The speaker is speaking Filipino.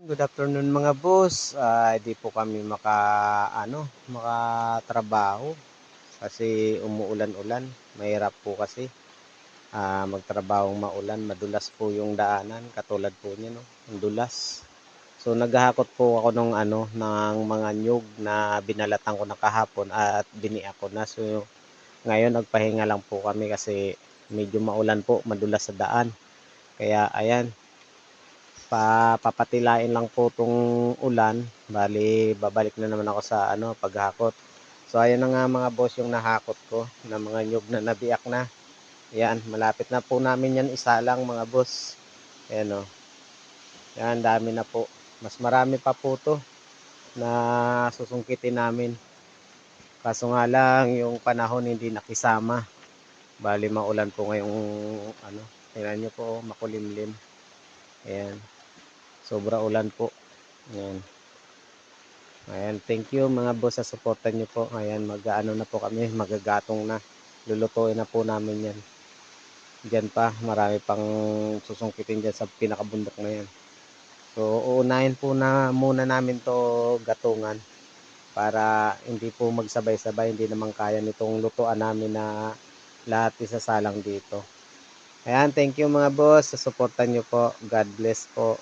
Good afternoon mga boss. Di po kami makatrabaho kasi umuulan-ulan. Mahirap po kasi magtrabahong maulan, madulas po yung daanan katulad po niya no, ang dulas. So naghahakot po ako ng mga nyug na binalatan ko na kahapon at biniak ko na. So ngayon nagpahinga lang po kami kasi medyo maulan po, madulas sa daan. Kaya ayan, papatilain lang po tong ulan. Bali, babalik na naman ako sa paghakot. So ayan na nga mga boss yung nahakot ko na mga nyug na nabiyak na. Yan, malapit na po namin yan isa lang mga boss. Ayan o. Yan, dami na po. Mas marami pa po to na susungkitin namin. Kaso nga lang yung panahon hindi nakisama. Bali maulan po ngayong tingnan nyo po, makulimlim. Ayan. Sobra ulan po. Ayan. Ayan, thank you mga boss sa suporta nyo po. Ayan, na po kami, magagatong na. Lulutuin na po namin yan. Diyan pa, marami pang susungkitin dyan sa pinakabundok na yan. So, uunahin po na muna namin to gatungan para hindi po magsabay-sabay. Hindi naman kaya nitong lutuan namin na lahat isasalang dito. Ayan, thank you mga boss sa suporta nyo po. God bless po.